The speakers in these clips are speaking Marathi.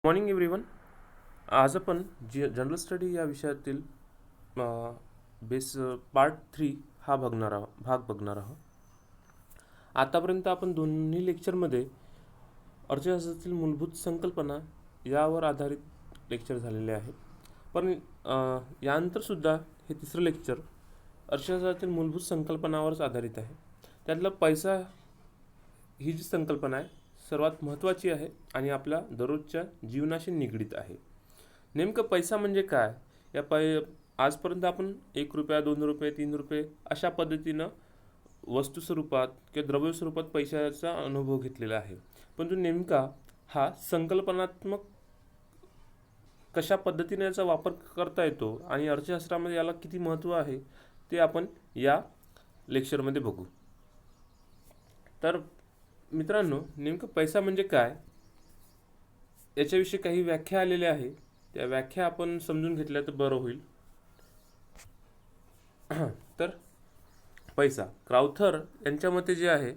Morning everyone. आज आपण जनरल स्टडी या विषयातील बेस पार्ट 3 हा भाग बघणार आहोत. आतापर्यंत आपण दोन्ही लेक्चरमध्ये अर्थशास्त्रातील मूलभूत संकल्पना यावर आधारित लेक्चर झालेले आहे. पण यानंतरसुद्धा हे तिसरं लेक्चर अर्थशास्त्रातील मूलभूत संकल्पनावरच आधारित आहे. त्यातला पैसा ही जी संकल्पना आहे सर्वात महत्त्वाची आहे आणि आपल्या दररोजच्या जीवनाशी निगडीत आहे. नेमकं पैसा म्हणजे काय? आजपर्यंत आपण 1 रुपया, 2 रुपये, 3 रुपये अशा पद्धतीनं वस्तू स्वरूपात किंवा द्रव्य स्वरूपात पैशाचा अनुभव घेतलेला आहे. परंतु नेमका हा संकल्पनात्मक कशा पद्धतीने याचा वापर करता येतो आणि अर्थशास्त्रामध्ये याला किती महत्त्व आहे ते आपण या लेक्चरमध्ये बघू. तर मित्रांनो, नेमकं पैसा म्हणजे काय याच्याविषयी काही व्याख्या आलेल्या आहे. त्या व्याख्या आपण समजून घेतल्या तर बरं होईल. तर पैसा क्राउथर यांच्या मते जे आहे,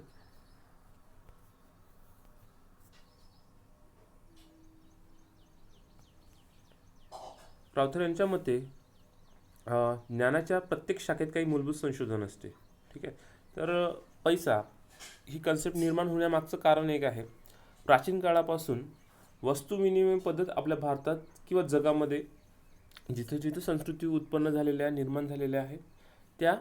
क्राउथर यांच्या मते ज्ञानाच्या प्रत्येक शाखेत काही मूलभूत संशोधन असते. ठीक आहे. तर पैसा ही कन्सेप्ट निर्माण होण्यामागचं कारण एक आहे. प्राचीन काळापासून वस्तू विनिमय पद्धत आपल्या भारतात किंवा जगामध्ये जिथे जिथे संस्कृती उत्पन्न झालेल्या निर्माण झालेल्या आहे त्या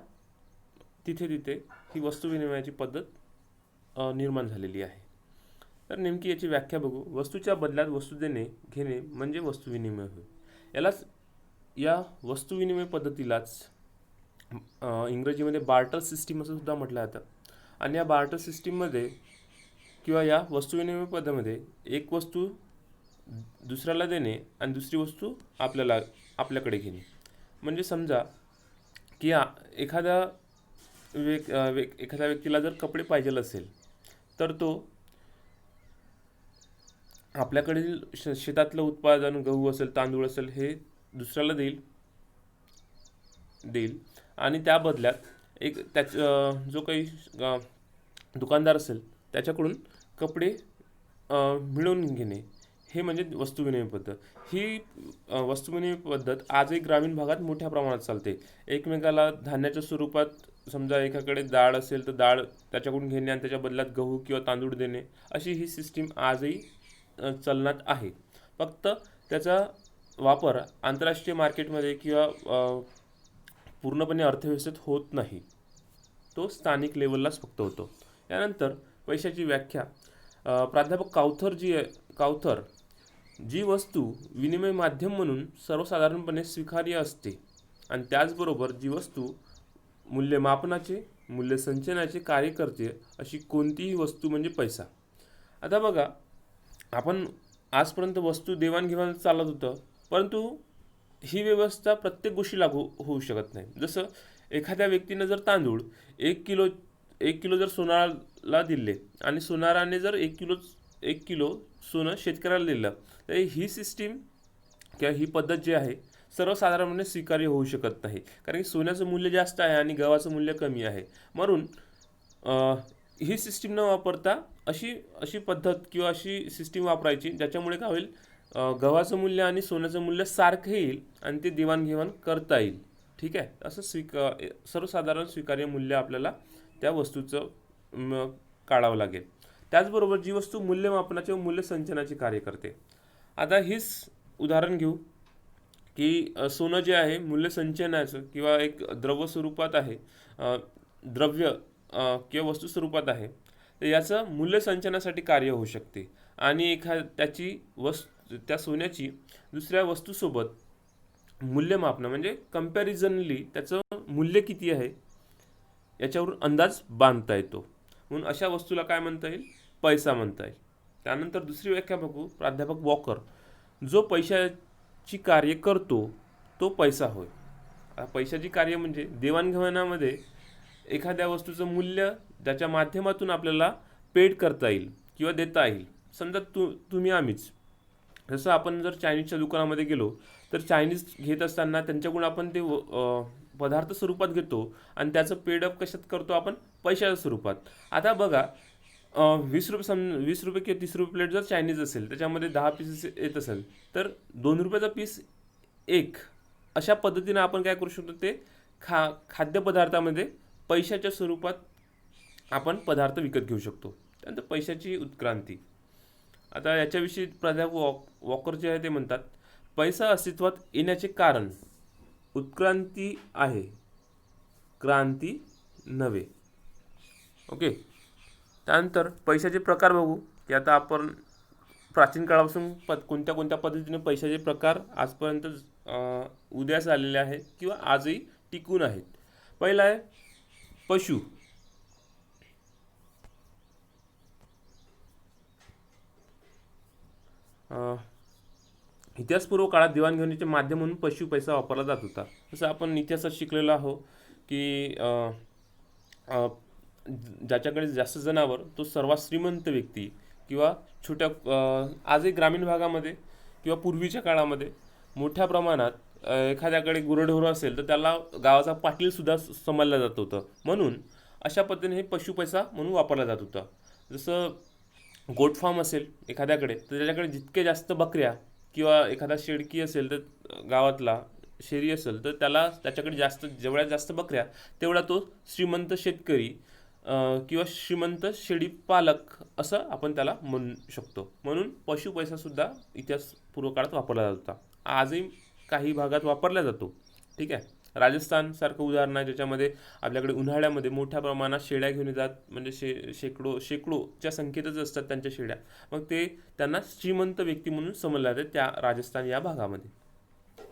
तिथे तिथे ही वस्तू विनिमयाची पद्धत निर्माण झालेली आहे. तर नेमकी याची व्याख्या बघू. वस्तूच्या बदल्यात वस्तू देणे घेणे म्हणजे वस्तू विनिमय होय. या वस्तू विनिमय पद्धतीलाच इंग्रजीमध्ये बार्टर सिस्टीम असं सुद्धा म्हटलं जातं. आणि या बार्टर सिस्टीममध्ये किंवा या वस्तू विनिमय पद्धतीमध्ये एक वस्तू दुसऱ्याला देणे आणि दुसरी वस्तू आपल्याकडे घेणे. म्हणजे समजा की एखाद्या व्यक्तीला जर कपडे पाहिजे असेल तर तो आपल्याकडील शेतातलं उत्पादन गहू असेल, तांदूळ असेल हे दुसऱ्याला देईल आणि त्या बदल्यात जो काही दुकानदार असेल त्याच्याकडून कपडे मिळवून घेणे हे म्हणजे वस्तू विनिमय पद्धत. ही वस्तू विनिमय पद्धत आजही ग्रामीण भागात मोठ्या प्रमाणात चालते. एकमेकाला धान्याच्या स्वरूपात समजा एकाकडे डाळ असेल तर डाळ त्याच्याकडून घेणे आणि त्याच्या बदल्यात गहू किंवा तांदूळ देणे अशी ही सिस्टीम आजही चलनात आहे. फक्त त्याचा वापर आंतरराष्ट्रीय मार्केटमध्ये किंवा पूर्णपणे अर्थव्यवस्थेत होत नाही. तो स्थानिक लेवललाच फक्त होतो. यानंतर पैशाची व्याख्या प्राध्यापक काउथर जी वस्तू विनिमय माध्यम म्हणून सर्वसाधारणपणे स्वीकार्य असते आणि त्याचबरोबर जी वस्तू मूल्यमापनाचे मूल्यसंचनाचे कार्य करते अशी कोणतीही वस्तू म्हणजे पैसा. आता बघा, आपण आजपर्यंत वस्तू देवाणघेवाण चालत होतं, परंतु ही व्यवस्था प्रत्येक गोष्टी लागू होऊ शकत नाही. जसं एखाद्या व्यक्तीनं जर तांदूळ 1 किलो जर सोनाराला दिले आणि सोनाराने जर 1 किलो सोनं शेतकऱ्याला दिलं तर ही सिस्टीम किंवा ही पद्धत जी आहे सर्वसाधारणपणे स्वीकार्य होऊ शकत नाही. कारण की सोन्याचं मूल्य जास्त आहे आणि गव्हाचं मूल्य कमी आहे. म्हणून ही सिस्टीम न वापरता अशी पद्धत किंवा अशी सिस्टीम वापरायची ज्याच्यामुळे काय होईल, गव्हाचं मूल्य आणि सोन्याचं मूल्य सारखं येईल आणि ते देवाणघेवाण करता येईल. ठीक आहे. असं सर्वसाधारण स्वीकार्य मूल्य आपल्याला त्या वस्तूचं काढावं लागेल. त्याचबरोबर जी वस्तू मूल्यमापनाचे व मूल्यसंचनाचे कार्य करते. आता हीच उदाहरण घेऊ की सोनं जे आहे मूल्यसंचनाचं किंवा एक द्रव्य स्वरूपात आहे, द्रव्य किंवा वस्तू स्वरूपात आहे, तर याचं मूल्यसंचनासाठी कार्य होऊ शकते आणि त्या सोन्याची दुसऱ्या वस्तूसोबत मूल्यमापन म्हणजे कंपॅरिझनली त्याचं मूल्य किती आहे याच्यावरून अंदाज बांधता येतो. म्हणून अशा वस्तूला काय म्हणता येईल? पैसा म्हणता येईल. त्यानंतर दुसरी व्याख्या बघू. प्राध्यापक वॉकर जो पैशाची कार्य करतो तो पैसा होय. पैशाची कार्य म्हणजे देवाणघेवाणामध्ये एखाद्या वस्तूचं मूल्य ज्याच्या माध्यमातून आपल्याला पेड करता येईल किंवा देता येईल. समजा तुम्ही आम्हीच, जसं आपण जर चायनीजच्या दुकानामध्ये गेलो तर चायनीज घेत असताना त्यांच्याकडून आपण ते पदार्थ स्वरूपात घेतो आणि त्याचं पेडअप कशात करतो आपण? पैशाच्या स्वरूपात. आता बघा, ₹20 किंवा ₹30 प्लेट जर चायनीज असेल, त्याच्यामध्ये 10 पीसेस येत असेल, तर ₹2चा पीस एक, अशा पद्धतीनं आपण काय करू शकतो, ते खाद्यपदार्थामध्ये पैशाच्या स्वरूपात आपण पदार्थ विकत घेऊ शकतो. त्यानंतर पैशाची उत्क्रांती. आता याच्याविषयी प्राध्यापक वॉकर जे आहे ते म्हणतात, पैसा अस्तित्वात येण्याचे कारण उत्क्रांती आहे, क्रांती नव्हे. ओके. त्यानंतर पैशाचे प्रकार बघू, की आता आपण प्राचीन काळापासून कोणत्या कोणत्या पद्धतीने पैशाचे प्रकार आजपर्यंत उदयास आलेले आहेत किंवा आजही टिकून आहेत. पहिला आहे पशु. इतिहासपूर्व काळात देवाणघेवाणीचे माध्यम म्हणून पशु पैसा वापरला जात होता. जसं आपण इतिहासात शिकलेलो आहो की ज्याच्याकडे जास्त जनावर तो सर्वात श्रीमंत व्यक्ती, किंवा छोट्या आजही ग्रामीण भागामध्ये किंवा पूर्वीच्या काळामध्ये मोठ्या प्रमाणात एखाद्याकडे गुरंढोरं असेल तर त्याला गावाचा पाटीलसुद्धा समजलं जात होतं. म्हणून अशा पद्धतीने हे पशु पैसा म्हणून वापरला जात होता. जसं गोट फार्म असेल एखाद्याकडे, तर त्याच्याकडे जितके जास्त बकऱ्या किंवा एखादा शेळकी असेल, तर गावातला शेरी असेल, तर त्याच्याकडे जेवढ्या जास्त बकऱ्या तेवढा तो श्रीमंत शेतकरी किंवा श्रीमंत शेळी पालक असं आपण त्याला म्हणू शकतो. म्हणून पशु पैसासुद्धा इतिहास पूर्व काळात वापरला जात होता. आजही काही भागात वापरला जातो. ठीक आहे. राजस्थान सारखं उदाहरण आहे, ज्याच्यामध्ये आपल्याकडे उन्हाळ्यामध्ये मोठ्या प्रमाणात शेळ्या घेऊन येतात, म्हणजे शेकडोच्या संख्येतच असतात त्यांच्या शेळ्या. मग ते त्यांना श्रीमंत व्यक्ती म्हणून समजले जाते त्या राजस्थान या भागामध्ये.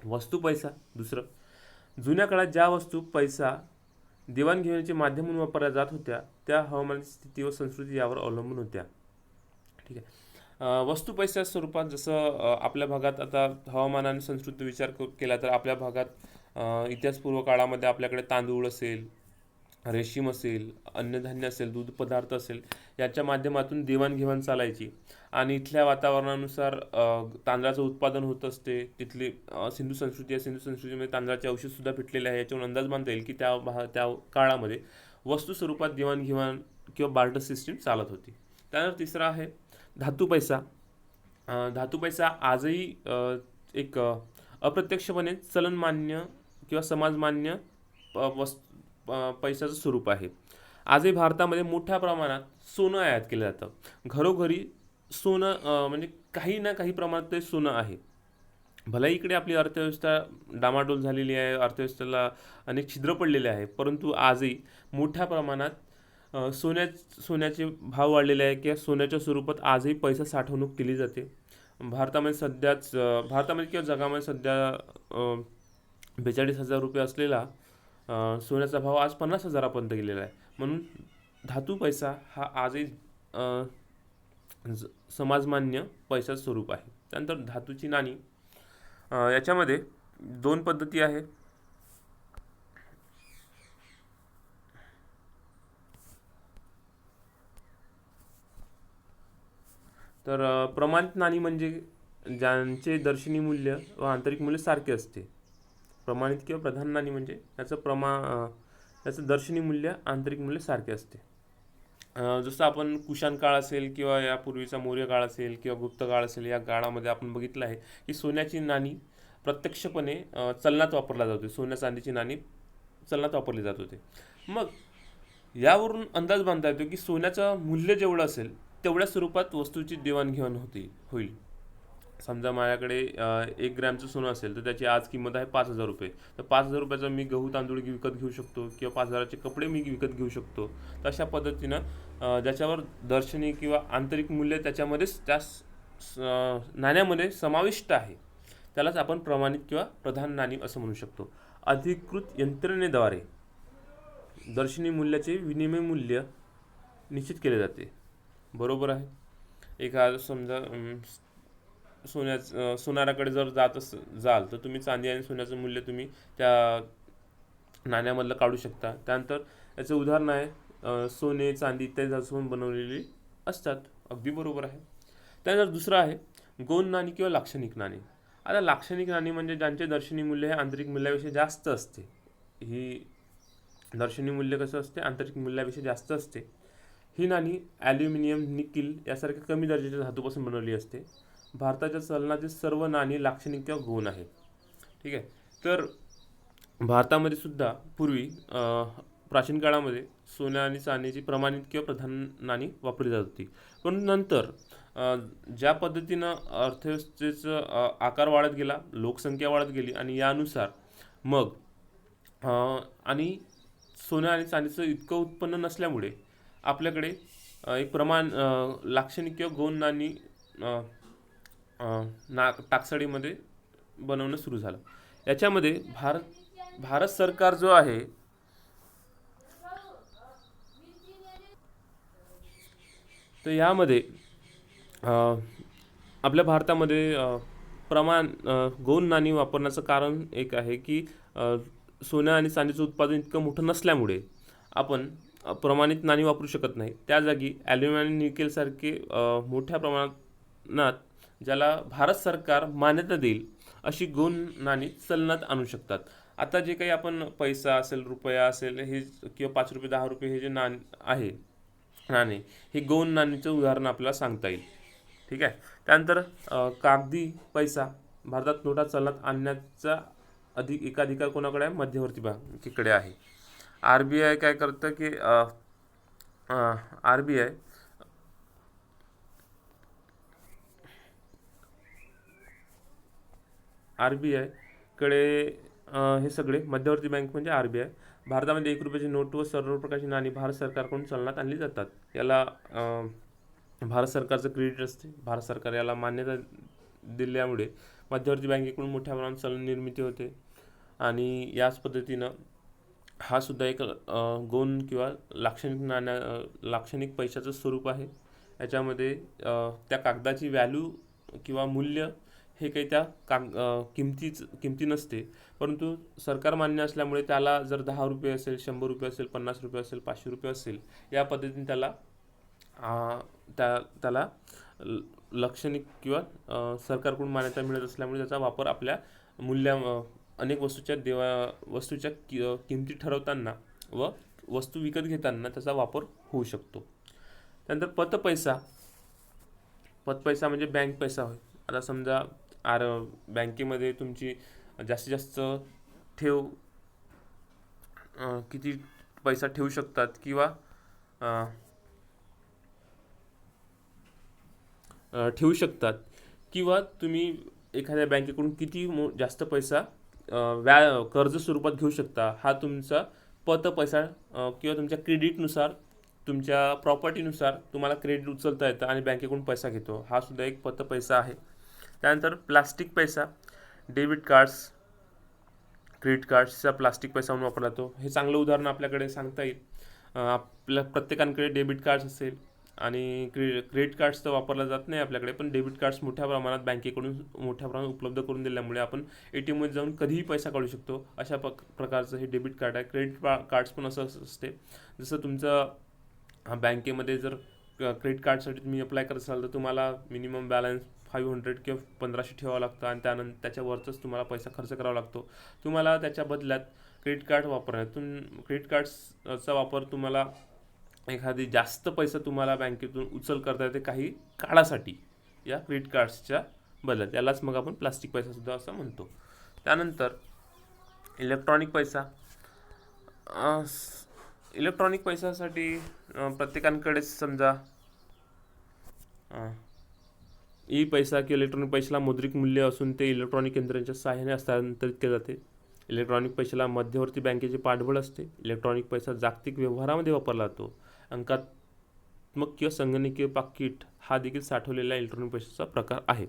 वस्तू पैसा दुसरं. जुन्या काळात ज्या वस्तू पैसा देवाणघेवाणीचे माध्यम म्हणून वापरल्या जात होत्या, त्या हवामानाची स्थिती व संस्कृती यावर अवलंबून होत्या. ठीक आहे. वस्तू पैसा स्वरूपात जसं आपल्या भागात आता हवामान आणि संस्कृती विचार केला तर आपल्या भागात इतिहासपूर्व काळामध्ये आपल्याकडे तांदूळ असेल, रेशीम असेल, अन्नधान्य असेल, दूध पदार्थ असेल, याच्या माध्यमातून देवाणघेवाण चालायची. आणि इथल्या वातावरणानुसार तांदळाचं उत्पादन होत असते. तिथली सिंधू संस्कृती आहे, सिंधू संस्कृतीमध्ये तांदळाचे औषधसुद्धा भेटलेले आहे. याच्यावरून अंदाज बांधता येईल की त्या काळामध्ये वस्तू स्वरूपात देवाणघेवाण किंवा बार्टर सिस्टीम चालत होती. त्यानंतर तिसरा आहे धातू पैसा. धातू पैसा आजही एक अप्रत्यक्षपणे चलनमान्य किंवा समाजमान्य पैशाचं स्वरूप आहे. आजही भारतामध्ये मोठ्या प्रमाणात सोनं आयात केलं जातं. घरोघरी सोनं म्हणजे काही ना काही प्रमाणात ते सोनं आहे. भले इकडे आपली अर्थव्यवस्था डामाडोल झालेली आहे, अर्थव्यवस्थेला अनेक छिद्र पडलेले आहे, परंतु आजही मोठ्या प्रमाणात सोन्याचे भाव वाढलेले आहे किंवा सोन्याच्या स्वरूपात आजही पैसा साठवणूक केली जाते. भारतामध्ये किंवा जगामध्ये सध्या 42,000 रुपये असलेला सोन्याचा भाव आज 50,000पर्यंत गेलेला आहे. म्हणून धातू पैसा हा आजही समाजमान्य पैशाचं स्वरूप आहे. त्यानंतर धातूची नाणी. याच्यामध्ये 2 पद्धती आहे. तर प्रमाणित नाणी म्हणजे ज्यांचे दर्शनी मूल्य व आंतरिक मूल्य सारखे असते. प्रमाणित किंवा प्रधान नाणी म्हणजे त्याचं दर्शनी मूल्य, आंतरिक मूल्य सारखे असते. जसं आपण कुशाण काळ असेल किंवा यापूर्वीचा मौर्य काळ असेल किंवा गुप्त काळ असेल, या काळामध्ये आपण बघितलं आहे की सोन्याची नाणी प्रत्यक्षपणे चलनात वापरला जाते. सोन्या चांदीची नाणी चलनात वापरली जात होते. मग यावरून अंदाज बांधता येतो की सोन्याचं मूल्य जेवढं असेल तेवढ्या स्वरूपात वस्तूची देवाणघेवाण होईल. समजा माझ्याकडे 1 ग्रॅमचं सोनं असेल तर त्याची आज किंमत आहे 5,000 रुपये. तर 5,000 रुपयाचा मी गहू तांदूळ विकत घेऊ शकतो किंवा 5,000चे कपडे मी विकत घेऊ शकतो. तर अशा पद्धतीनं ज्याच्यावर दर्शनी किंवा आंतरिक मूल्य त्याच्यामध्येच त्या नाण्यामध्ये समाविष्ट आहे, त्यालाच आपण प्रमाणित किंवा प्रधान नाणी असं म्हणू शकतो. अधिकृत यंत्रणेद्वारे दर्शनी मूल्याचे विनिमय मूल्य निश्चित केले जाते. बरोबर आहे. एखादं समजा सोनाराकडे जर जाल तर तुम्ही चांदी आणि सोन्याचं मूल्य तुम्ही त्या नाण्यामधलं काढू शकता. त्यानंतर याचं उदाहरण आहे सोने, चांदी इत्यादी बनवलेली असतात. अगदी बरोबर आहे. त्यानंतर दुसरं आहे गौण नाणी किंवा लाक्षणिक नाणी. आता लाक्षणिक नाणी म्हणजे ज्यांचे दर्शनी मूल्य हे आंतरिक मूल्यापेक्षा जास्त असते. ही दर्शनी मूल्य कसं असते, आंतरिक मूल्यापेक्षा जास्त असते. ही नाणी ॲल्युमिनियम, निकेल यासारख्या कमी दर्जाच्या धातूपासून बनवली असते. भारताच्या चलनातील सर्व नाणी लाक्षणिक किंवा गौण आहेत. ठीक आहे. तर भारतामध्ये सुद्धा पूर्वी प्राचीन काळामध्ये सोन्या आणि चांदीची प्रमाणित किंवा प्रधान नाणी वापरली जात होती. पण नंतर अ, ज्या पद्धतीनं अर्थव्यवस्थेचं आकार वाढत गेला, लोकसंख्या वाढत गेली आणि यानुसार मग अ, आणि सोनं आणि चांदीचं इतकं उत्पन्न नसल्यामुळे आपल्याकडे एक लाक्षणिक किंवा गौण नाणी अ, अ, टाकसाळीमध्ये बनवणं सुरू झालं. याच्यामध्ये भारत सरकार जो आहे, तर यामध्ये अ, आपल्या भारतामध्ये गौण नाणी वापरण्याचं कारण एक आहे की सोनं आणि चांदीचं उत्पादन इतकं मोठं नसल्यामुळे आपण प्रमाणित नाणी वापरू शकत नाही. त्या जागी ॲल्युमिनियम आणि निकेलसारखे मोठ्या प्रमाणात ज्याला भारत सरकार मान्यता देईल अशी गौण नाणी चलनात आणू शकतात. आता जे काही आपण पैसा असेल, रुपया असेल, हे किंवा 5 रुपये, 10 रुपये हे जे आहे नाणे, हे गौण नाणीचं उदाहरण आपल्याला सांगता येईल. ठीक आहे. त्यानंतर कागदी पैसा भारतात नोटा चलनात आणण्याचा एकाधिकार कोणाकडे आहे? मध्यवर्ती बँकेकडे आहे. आर बी आय काय करतं की R B I R B आयकडे हे सगळे मध्यवर्ती बँक म्हणजे आर बी आय. भारतामध्ये 1 रुपयाची नोट व सर्व प्रकारची नाणी भारत सरकारकडून चलनात आणली जातात. याला भारत सरकारचं क्रेडिट असते. भारत सरकार याला मान्यता दिल्यामुळे मध्यवर्ती बँकेकडून मोठ्या प्रमाणात चलन निर्मिती होते आणि याच पद्धतीनं हा सुद्धा एक गौण किंवा लाक्षणिक पैशाचं स्वरूप आहे. याच्यामध्ये त्या कागदाची व्हॅल्यू किंवा मूल्य हे काही त्या किमती नसते, परंतु सरकार मान्य असल्यामुळे त्याला जर 10 रुपये असेल, 100 रुपये असेल, 50 रुपये असेल, 500 रुपये असेल, या पद्धतीने त्याला लाक्षणिक किंवा सरकारकडून मान्यता मिळत असल्यामुळे त्याचा वापर आपल्या अनेक वस्तूच्या किमती ठरवताना व वस्तू विकत घेताना त्याचा वापर होऊ शकतो. त्यानंतर पतपैसा म्हणजे बँक पैसा होय. आता समजा बँकेमध्ये तुमची जास्तीत जास्त ठेव किती पैसा ठेवू शकतात किंवा ठेवू शकतात किंवा तुम्ही एखाद्या बँकेकडून किती जास्त पैसा कर्ज स्वरूपात घेऊ शकता, हा तुमचा पैसा किंवा तुमच्या क्रेडिटनुसार, तुमच्या प्रॉपर्टीनुसार तुम्हाला क्रेडिट उचलता येतं आणि बँकेकडून पैसा घेतो. हा सुद्धा एक पैसा आहे. त्यानंतर प्लास्टिक पैसा, डेबिट कार्ड्स, क्रेडिट कार्ड्सचा प्लास्टिक पैसा म्हणून वापरला जातो. हे चांगलं उदाहरण आपल्याकडे सांगता येईल. आपल्या प्रत्येकाकडे डेबिट कार्ड्स असेल आणि क्रेडिट कार्ड्स तर वापरला जात नाही आपल्याकडे, पण डेबिट कार्ड्स मोठ्या प्रमाणात बँकेकडून मोठ्या प्रमाणात उपलब्ध करून दिल्यामुळे आपण ATMमध्ये जाऊन कधीही पैसा काढू शकतो. अशा प्रकारचं हे डेबिट कार्ड आहे. क्रेडिट कार्ड्स पण असं असते, जसं तुमचं बँकेमध्ये जर क्रेडिट कार्डसाठी तुम्ही अप्लाय करत असाल तर तुम्हाला मिनिमम बॅलन्स 500 किंवा 1500 ठेवावं लागतं आणि त्यानंतर त्याच्यावरच तुम्हाला पैसा खर्च करावा लागतो. तुम्हाला त्याच्या बदल्यात क्रेडिट कार्ड क्रेडिट कार्ड्सचा वापर तुम्हाला एखादी जास्त पैसा तुम्हाला बँकेतून उचल करता येते काही काळासाठी या क्रेडिट कार्ड्सच्या बदल्यात. यालाच मग आपण प्लास्टिक पैसासुद्धा असं म्हणतो. त्यानंतर इलेक्ट्रॉनिक पैसा. इलेक्ट्रॉनिक पैशासाठी प्रत्येकांकडेच समजा ई पैसा किंवा इलेक्ट्रॉनिक पैशाला मुद्रित मूल्य असून ते इलेक्ट्रॉनिक यंत्रांच्या सहाय्याने हस्तांतरित केले जाते. इलेक्ट्रॉनिक पैशाला मध्यवर्ती बँकेचे पाठबळ असते. इलेक्ट्रॉनिक पैसा जागतिक व्यवहारामध्ये वापरला जातो. अंकात्मक किंवा संगणकीय पाकिट हा देखील साठवलेला इलेक्ट्रॉनिक पैशाचा प्रकार आहे.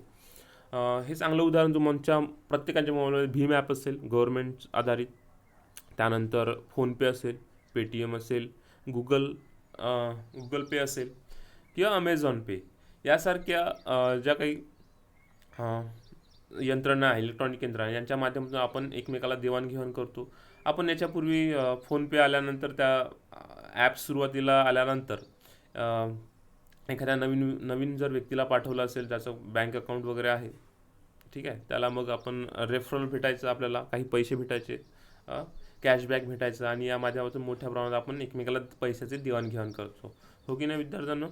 हे चांगलं उदाहरण तुमच्या प्रत्येकाच्या मोबाईलमध्ये भीम ॲप असेल गव्हर्नमेंट आधारित, त्यानंतर फोनपे असेल, पेटीएम असेल, गुगल पे असेल किंवा अमेझॉन पे यासारख्या ज्या काही यंत्रणा आहे, इलेक्ट्रॉनिक यंत्रणा, यांच्या माध्यमातून आपण एकमेकाला देवाणघेवाण करतो. आपण याच्यापूर्वी फोनपे आल्यानंतर त्या ॲप सुरुवातीला आल्यानंतर एखाद्या नवीन जर व्यक्तीला पाठवलं असेल, ज्याचं बँक अकाउंट वगैरे आहे, ठीक आहे, त्याला मग आपण रेफरल भेटायचं, आपल्याला काही पैसे भेटायचे, कॅशबॅक भेटायचं आणि या माध्यमातून मोठ्या प्रमाणात आपण एकमेकाला पैशाचे देवाणघेवाण करतो. हो की नाही विद्यार्थ्यांनो?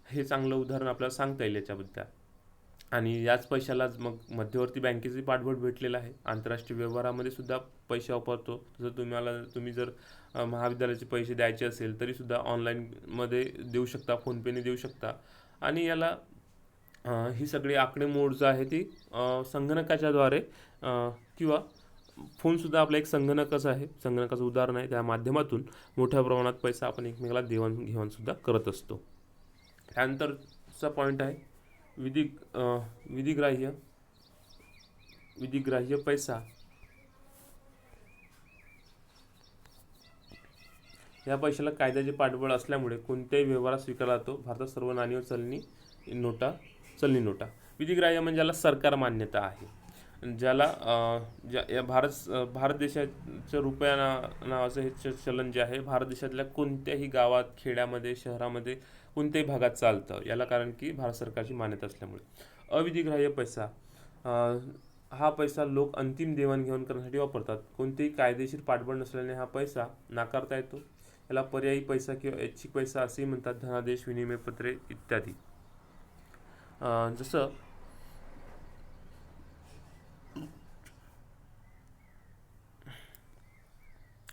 हे चांगलं उदाहरण आपल्याला सांगता येईल याच्याबद्दल. आणि याच पैशालाच मग मध्यवर्ती बँकेचे पाठबळ भेटलेलं आहे. आंतरराष्ट्रीय व्यवहारामध्ये सुद्धा पैसे वापरतो. जर तुम्ही जर महाविद्यालयाचे पैसे द्यायचे असेल तरीसुद्धा ऑनलाईनमध्ये देऊ शकता, फोनपेने देऊ शकता. आणि याला ही सगळी आकडेमोड जी आहे ती संगणकाच्याद्वारे किंवा फोनसुद्धा आपला एक संगणकच आहे, संगणकाचं उदाहरण आहे. त्या माध्यमातून मोठ्या प्रमाणात पैसा आपण एकमेकाला देवाणघेवाणसुद्धा करत असतो. त्यानंतरचा पॉईंट आहे विधी विधिग्राह्य विधिग्राह्य पैसा. या पैशाला कायद्याचे पाठबळ असल्यामुळे कोणत्याही व्यवहारात स्वीकारला जातो. भारतात सर्व नाणी व चलनी नोटा. विधिग्राह्य म्हणजे ज्याला सरकार मान्यता आहे, ज्याला या भारत देशाचं रुपया नावाचं हे चलन जे आहे भारत देशातल्या कोणत्याही गावात, खेड्यामध्ये, शहरामध्ये कोणत्याही भागात चालतं. याला कारण की भारत सरकारची मान्यता असल्यामुळे. अविधिग्राह्य पैसा, हा पैसा लोक अंतिम देवाणघेवाण करण्यासाठी वापरतात. कोणतेही कायदेशीर पाठबळ नसल्याने हा पैसा नाकारता येतो. याला पर्यायी पैसा किंवा ऐच्छिक पैसा असेही म्हणतात. धनादेश, विनिमयपत्रे इत्यादी. जसं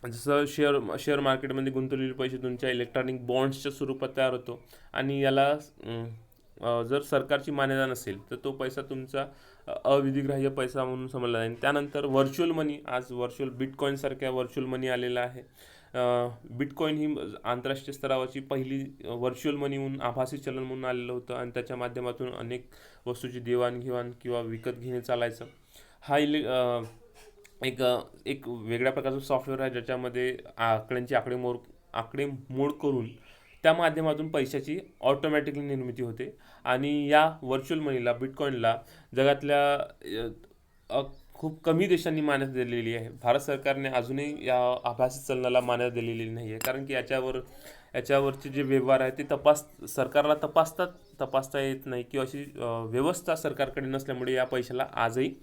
जसं शेअर मार्केटमध्ये गुंतवलेले पैसे तुमच्या इलेक्ट्रॉनिक बॉन्ड्सच्या स्वरूपात तयार होतो. आणि याला जर सरकारची मान्यता नसेल तर तो पैसा तुमचा अविधिग्राह्य पैसा म्हणून समजला जाईल. त्यानंतर व्हर्च्युअल मनी, आज बिटकॉईनसारख्या व्हर्च्युअल मनी आलेला आहे. बिटकॉईन ही आंतरराष्ट्रीय स्तरावरची पहिली व्हर्च्युअल मनी म्हणून, आभासी चलन म्हणून आलेलं होतं. आणि त्याच्या माध्यमातून अनेक वस्तूची देवाणघेवाण किंवा विकत घेणे चालायचं. हा एक वेगळ्या प्रकारचं सॉफ्टवेअर आहे ज्याच्यामध्ये आकडेमोड करून त्या माध्यमातून पैशाची ऑटोमॅटिकली निर्मिती होते. आणि या व्हर्च्युअल मनीला, बिटकॉईनला जगातल्या खूप कमी देशांनी मान्यता दिलेली आहे. भारत सरकारने अजूनही या आभासी चलनाला मान्यता दिलेली नाही आहे, कारण की याच्यावरचे जे व्यवहार आहे ते सरकारला तपासता येत नाही, किंवा अशी व्यवस्था सरकारकडे नसल्यामुळे या पैशाला आजही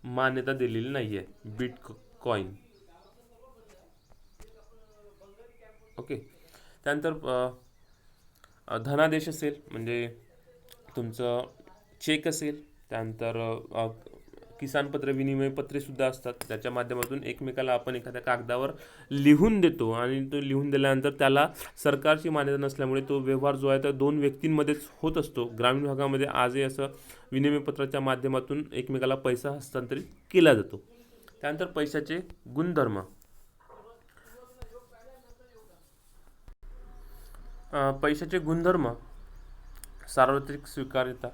मान्यता दिलेली नाही आहे, बिटकॉईन. ओके. त्यानंतर धनादेश असेल म्हणजे तुमचं चेक असेल. त्यानंतर किसान पत्र, विनिमय पत्रेसुद्धा असतात, त्याच्या माध्यमातून एकमेकाला आपण एखाद्या कागदावर लिहून देतो. आणि तो लिहून दिल्यानंतर त्याला सरकारची मान्यता नसल्यामुळे तो व्यवहार जो आहे तो दोन व्यक्तींमध्येच होत असतो. ग्रामीण भागामध्ये आजही असं विनिमयपत्राच्या माध्यमातून एकमेकाला पैसा हस्तांतरित केला जातो. त्यानंतर पैशाचे गुणधर्म. पैशाचे गुणधर्म, सार्वत्रिक स्वीकार्यता.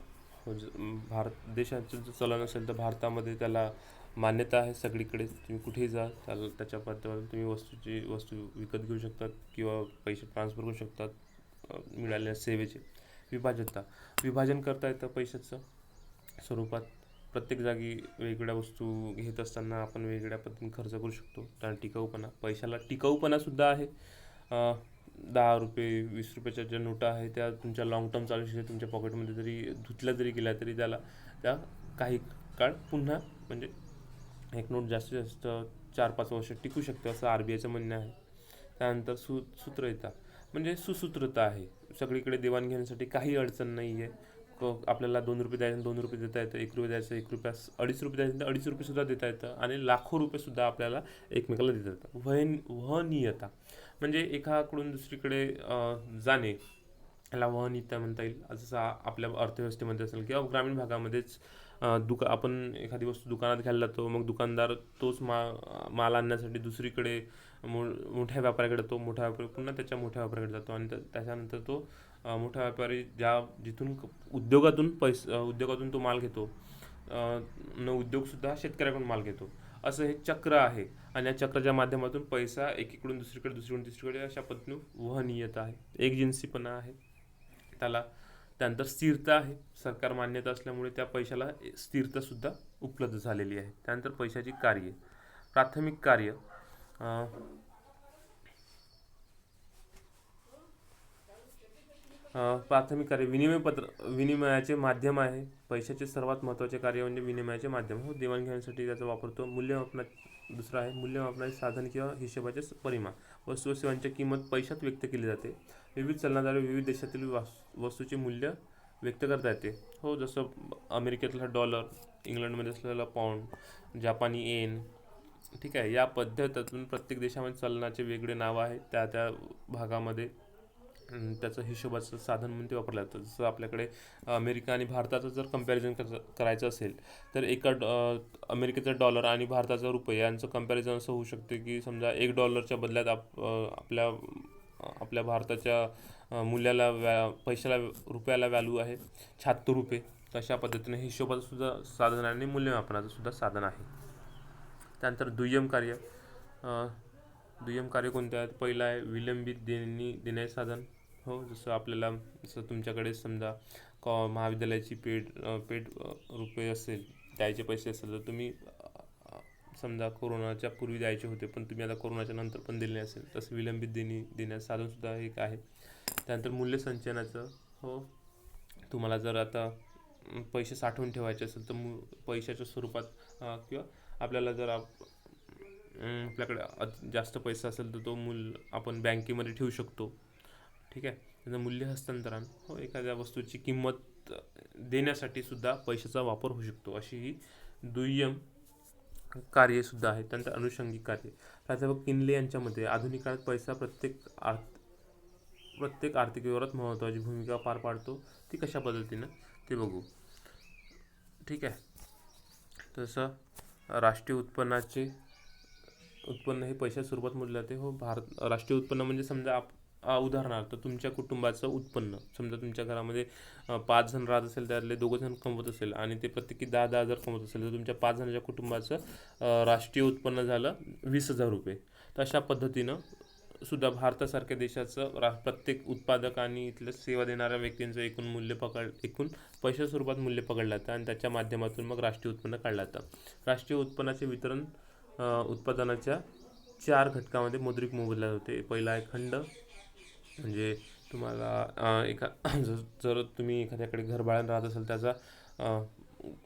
भारत देशाचं जर चलन असेल तर भारतामध्ये त्याला मान्यता आहे सगळीकडे. तुम्ही कुठेही जा त्याच्या पद्धतीवर तुम्ही वस्तू विकत घेऊ शकतात किंवा पैसे ट्रान्सफर करू शकतात मिळालेल्या सेवेचे. विभाजन करता येतं पैशाचं स्वरूपात. प्रत्येक जागी वेगवेगळ्या वस्तू घेत असताना आपण वेगवेगळ्या पद्धतीने खर्च करू शकतो. कारण पैशाला टिकाऊपणासुद्धा आहे. 10 रुपये, 20 रुपयाच्या ज्या नोटा आहेत त्या तुमच्या लॉंग टर्म चालू शकते. तुमच्या पॉकेटमध्ये धुतल्या जरी गेल्या तरी त्या काही काळ पुन्हा, म्हणजे एक नोट जास्तीत जास्त 4-5 वर्ष टिकू शकते, असं RBIचं म्हणणं आहे. त्यानंतर सूत्रता म्हणजे सुसूत्रता आहे. सगळीकडे देवाणघेण्यासाठी काही अडचण नाही आहे. आपल्याला 2 रुपये द्यायचे 2 रुपये देता येतं, 1 रुपये द्यायचं 1 रुपया, 2.5 रुपये द्यायचं 2.5 रुपयेसुद्धा देता येतं. आणि लाखो रुपयेसुद्धा आपल्याला एकमेकाला देता येतं. वहनीयता म्हणजे एकाकडून दुसरीकडे जाणे, याला वहनीयता म्हणता येईल. जसं आपल्या अर्थव्यवस्थेमध्ये असेल किंवा ग्रामीण भागामध्येच आपण एखादी वस्तू दुकानात घ्यायला जातो, मग दुकानदार तोच माल आणण्यासाठी दुसरीकडे मोठ्या व्यापाऱ्याकडे जातो, मोठा व्यापारी पुन्हा त्याच्या मोठ्या व्यापाऱ्याकडे जातो. आणि त्याच्यानंतर तो मोठा व्यापारी जिथून उद्योगातून तो माल घेतो, उद्योगसुद्धा शेतकऱ्याकडून माल घेतो. असं हे चक्र आहे. आणि या चक्राच्या माध्यमातून पैसा एकीकडून दुसरीकडे, दुसरीकडून तिसरीकडे अशा पद्धतीने वहनीयता आहे. एकजिन्सीपणा आहे त्याला. त्यानंतर स्थिरता आहे. सरकार मान्यता असल्यामुळे त्या पैशाला स्थिरतासुद्धा उपलब्ध झालेली आहे. त्यानंतर पैशाची कार्ये. प्राथमिक कार्य, विनिमयाचे माध्यम आहे. पैशाचे सर्वात महत्त्वाचे कार्य म्हणजे विनिमयाचे माध्यम. देवाणघेवाणीसाठी त्याचा वापरतो. दुसरं आहे मूल्यमापनाचे साधन किंवा हिशोबाचे परिमाण. वस्तू व सेवांची किंमत पैशात व्यक्त केली जाते. विविध चलनाद्वारे विविध देशातील वस्तूचे मूल्य व्यक्त करता येते. हो, जसं अमेरिकेतला डॉलर, इंग्लंडमध्ये असलेला पाऊंड, जपानी येन. ठीक आहे, या पद्धतीतून प्रत्येक देशामध्ये चलनाचे वेगळे नाव आहे. त्या त्या भागामध्ये त्याचं हिशोबाचं साधन म्हणून ते वापरलं जातं. जसं आपल्याकडे अमेरिका आणि भारताचं जर कंपॅरिझन करायचं असेल तर अमेरिकेचा डॉलर आणि भारताचा रुपये यांचं कंपॅरिझन असं होऊ शकते की समजा $1च्या बदल्यात आपल्या आपल्या भारताच्या मूल्याला पैशाला रुपयाला व्हॅल्यू आहे 76 रुपये. तशा पद्धतीने हिशोबाचं सुद्धा साधन आणि मूल्यमापनाचं सुद्धा साधन आहे. त्यानंतर दुय्यम कार्य कोणते आहेत? पहिलं आहे विलंबित देणे साधन. हो, जसं तुमच्याकडे समजा महाविद्यालयाची पेड रुपये असेल, द्यायचे पैसे असेल तर तुम्ही समजा कोरोनाच्या पूर्वी द्यायचे होते पण तुम्ही आता कोरोनाच्या नंतर पण दिले असेल, तसं विलंबित देण्याचं साधनसुद्धा एक आहे. त्यानंतर मूल्य संचयनाचं. हो, तुम्हाला जर आता पैसे साठवून ठेवायचे असेल तर पैशाच्या स्वरूपात किंवा आपल्याला जर आपल्याकडे जास्त पैसा असेल तर तो आपण बँकेमध्ये ठेवू शकतो. ठीक आहे. त्याचं मूल्य हस्तांतरण. हो, एखाद्या वस्तूची किंमत देण्यासाठी सुद्धा पैशाचा वापर होऊ शकतो. अशी ही दुय्यम कार्यसुद्धा आहे. त्यानंतर अनुषंगिक कार्य. प्राध्यापक किनले यांच्या मते आधुनिक काळात पैसा प्रत्येक आर्थिक व्यवहारात महत्त्वाची भूमिका पार पाडतो. ती कशा पद्धतीनं ते बघू. ठीक आहे. तसं राष्ट्रीय उत्पन्न हे पैशाच्या स्वरूपात मोजले जाते. हो, राष्ट्रीय उत्पन्न म्हणजे समजा उदाहरणार्थ तुमच्या कुटुंबाचं उत्पन्न. समजा तुमच्या घरामध्ये 5 जण राहत असेल, त्यातले 2 जण कमवत असेल आणि ते प्रत्येकी 10,000 जर कमवत असेल तर तुमच्या 5 जणांच्या कुटुंबाचं राष्ट्रीय उत्पन्न झालं 20,000 रुपये. तर अशा पद्धतीनं सुद्धा भारतासारख्या देशाचं प्रत्येक उत्पादक आणि इथल्या सेवा देणाऱ्या व्यक्तींचं एकूण पैशाच्या स्वरूपात मूल्य पकडलं जातं आणि त्याच्या माध्यमातून मग राष्ट्रीय उत्पन्न काढलं जातं. राष्ट्रीय उत्पन्नाचे वितरण उत्पादनाच्या 4 घटकामध्ये मुद्रिक मोजले जाते. पहिला आहे खंड. म्हणजे तुम्हाला जर तुम्ही एखाद्याकडे घर भाड्यानं राहत असाल त्याचा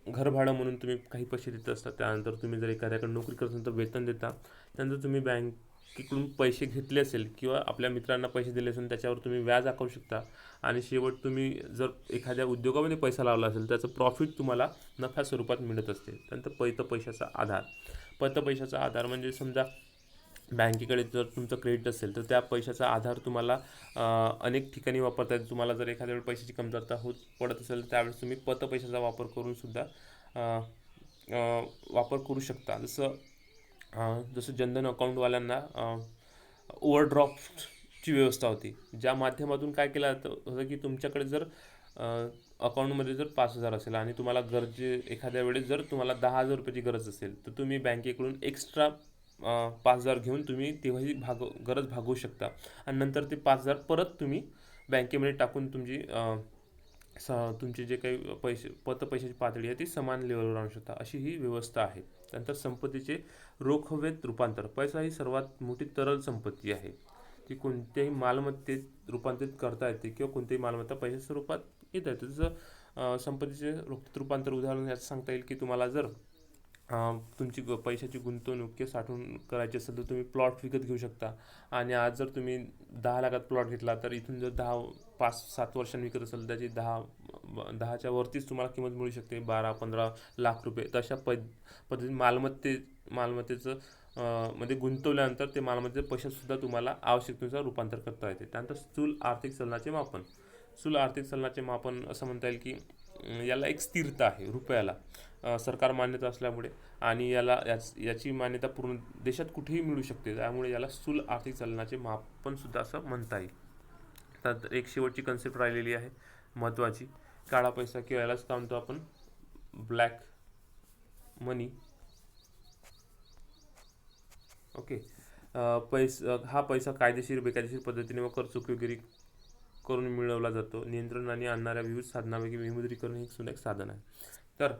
घर भाडं म्हणून तुम्ही काही पैसे देत असता. त्यानंतर तुम्ही जर एखाद्याकडे नोकरी करत असाल तर वेतन देता. त्यानंतर तुम्ही बँकेकडून पैसे घेतले असेल किंवा आपल्या मित्रांना पैसे दिले असेल त्याच्यावर तुम्ही व्याज आकारू शकता. आणि शेवट तुम्ही जर एखाद्या उद्योगामध्ये पैसा लावला असेल त्याचं प्रॉफिट तुम्हाला नफ्या स्वरूपात मिळत असते. त्यानंतर पैशाचा आधार म्हणजे समजा बँकेकडे जर तुमचं क्रेडिट असेल तर त्या पैशाचा आधार तुम्हाला अनेक ठिकाणी वापरता येतो. तुम्हाला जर एखाद्या वेळी पैशाची कमतरता पडत असेल तर त्यावेळेस तुम्ही पैशाचा वापर करून सुद्धा वापर करू शकता. जसं जनधन अकाउंटवाल्यांना ओव्हरड्राफ्टची व्यवस्था होती, ज्या माध्यमातून काय केलं होतं की तुमच्याकडे जर अकाउंटमध्ये जर 5,000 असेल आणि तुम्हाला एखाद्या वेळेस जर तुम्हाला 10,000 रुपयाची गरज असेल तर तुम्ही बँकेकडून एक्स्ट्रा 5,000 घेऊन तुम्ही तेव्हाही गरज भागवू शकता आणि नंतर ते 5,000 परत तुम्ही बँकेमध्ये टाकून तुमचे जे काही पैशाची पातळी आहे ती समान लेवलवर आणू शकता. अशी ही व्यवस्था आहे. त्यानंतर संपत्तीचे रोखवेत रूपांतर. पैसा ही सर्वात मोठी तरल संपत्ती आहे. ती कोणत्याही मालमत्तेत रूपांतरित करता येते किंवा कोणत्याही मालमत्ता पैशाच्या स्वरूपात येता येते. जसं संपत्तीचे रोखीत रूपांतर उदाहरण याचं सांगता येईल की तुम्हाला जर तुमची पैशाची गुंतवणूक किंवा साठवून करायची असेल तर तुम्ही प्लॉट विकत घेऊ शकता. आणि आज जर तुम्ही 10 लाखात प्लॉट घेतला तर इथून जर 5-7 वर्षांनी विकत असेल त्याची 10च्या वरतीच तुम्हाला किंमत मिळू शकते, 12-15 लाख रुपये. तर अशा पद्धतीने मालमत्तेचं मध्ये गुंतवल्यानंतर ते मालमत्तेच्या पैशातसुद्धा तुम्हाला आवश्यकतेनुसार रूपांतर करता येते. त्यानंतर स्थूल आर्थिक चलनाचे मापन असं म्हणता येईल की याला एक स्थिरता आहे रुपयाला सरकार मान्यता असल्यामुळे आणि याची मान्यता पूर्ण देशात कुठेही मिळू शकते. त्यामुळे याला स्थूल आर्थिक चलनाचे मापन सुद्धा असं म्हणता येईल. तर एक शेवटची कन्सेप्ट राहिलेली आहे महत्त्वाची, काळा पैसा किंवा यालाच काय म्हणतो आपण ब्लॅक मनी. ओके. हा पैसा कायदेशीर बेकायदेशीर पद्धतीने व करचूक वगैरे करून मिळवला जातो. नियंत्रण आणि आणणाऱ्या विविध साधनांपैकी विमुद्रीकरण हे सुद्धा एक साधन आहे. तर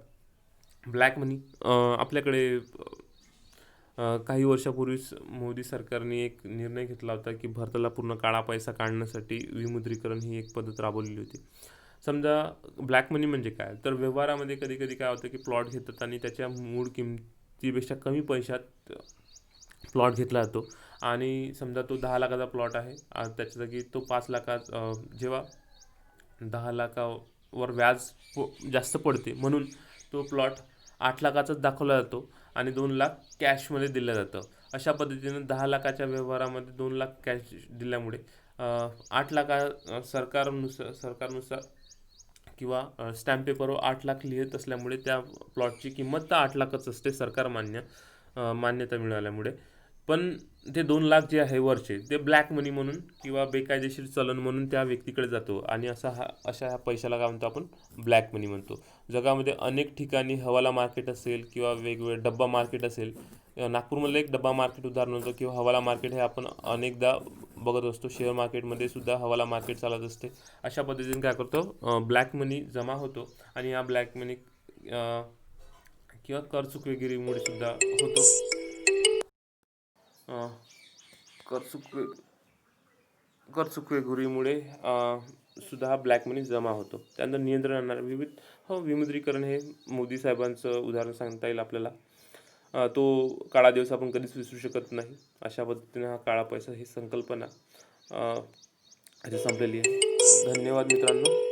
ब्लॅक मनी आपल्याकडे काही वर्षापूर्वीच मोदी सरकारने एक निर्णय घेतला होता की भारताला पूर्ण काळा पैसा काढण्यासाठी विमुद्रीकरण ही एक पद्धत राबवलेली होती. समजा ब्लॅक मनी म्हणजे काय, तर व्यवहारामध्ये कधी कधी काय होतं की प्लॉट घेतात आणि त्याच्या मूळ किमतीपेक्षा कमी पैशात प्लॉट घेतला जातो आणि समजा तो 10 लाखाचा प्लॉट आहे, त्याच्या जागी तो 5 लाखात जेव्हा 10 लाखावर व्याज जास्त पडते म्हणून तो प्लॉट 8 लाखाचाच दाखवला जातो आणि 2 लाख कॅशमध्ये दिलं जातं. अशा पद्धतीनं 10 लाखाच्या व्यवहारामध्ये 2 लाख कॅश दिल्यामुळे 8 लाखा सरकारनुसार किंवा स्टॅम्प पेपरवर 8 लाख लिहित असल्यामुळे त्या प्लॉटची किंमत तर 8 लाखच असते सरकार मान्यता मिळाल्यामुळे. पण ते 2 लाख जे आहे वरचे ते ब्लॅक मनी म्हणून किंवा बेकायदेशीर चलन म्हणून त्या व्यक्तीकडे जातो आणि अशा ह्या पैशाला काय म्हणतो आपण, ब्लॅक मनी म्हणतो. जगामध्ये अनेक ठिकाणी हवाला मार्केट असेल किंवा वेगवेगळे डब्बा मार्केट असेल. नागपूरमधलं एक डब्बा मार्केट उदाहरण होतं किंवा हवाला मार्केट हे आपण अनेकदा बघत असतो. शेअर मार्केटमध्ये सुद्धा हवाला मार्केट चालत असते. अशा पद्धतीने काय करतो, ब्लॅक मनी जमा होतो आणि हा ब्लॅक मनी किंवा कर चुकवेगिरीमुळे सुद्धा होतो. अ, कर चुकवे कर चुकवेगिरीमुळे सुद्धा हा ब्लॅक मनी जमा होतो. त्यानंतर नियंत्रण आणणारे विमुद्रीकरण हे मोदी साहेबांचं उदाहरण सांगता येईल आपल्याला. तो काळा दिवस आपण कधीच विसरू शकत नाही. अशा पद्धतीने हा काळा पैसा ही संकल्पना इथे संपलेली आहे. धन्यवाद मित्रांनो.